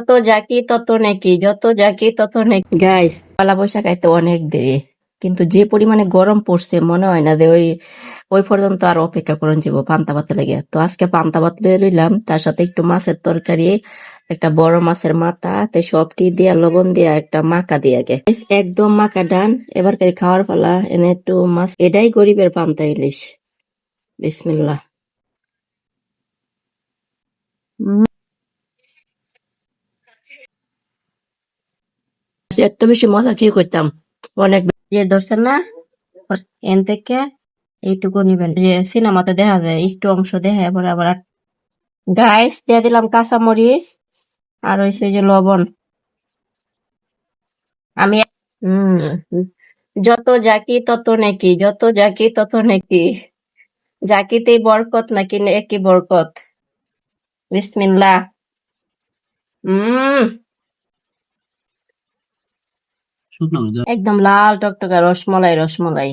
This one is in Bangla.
যত জাকি তত নেকি, যত জাকি তত নেকি। গাইস, পয়লা বৈশাখ আইতে অনেক দেরি, কিন্তু যে পরিমাণে গরম পড়ছে মনে হয় না যে ওই ওই পর্যন্ত আর অপেক্ষা করুন যাবো পান্তা ভাত লেগে। তো আজকে পান্তা ভাত লয়ে লইলাম, তার সাথে একটু মাছের তরকারি, একটা বড় মাছের মাথা, তে সবটি দিয়া লবণ দিয়া একটা মাখা দিয়ে গে একদম মাখা ডান। এবার খাওয়ার পালা। এনে একটু মাছ, এটাই গরিবের পান্তা ইলিশ। বিসমিল্লাহ। এত বেশি মজা কি করতাম, অনেক ইয়ে ধরছেন না। এন থেকে এইটুকু নিবেন, যে সিনেমাতে দেখা যায় একটু অংশ দেখা, এবার আবার গাইস দিয়ে দিলাম কাঁচা মরিচ, আর হইছে যে লবণ। আমি হম যত জাকি তত নেকি, যত জাকি তত নেকি, জাকিতেই বরকত নাকি নেকি বরকত। বিসমিল্লাহ। হম একদম লাল টকটকা রসমলাই রসমলাই।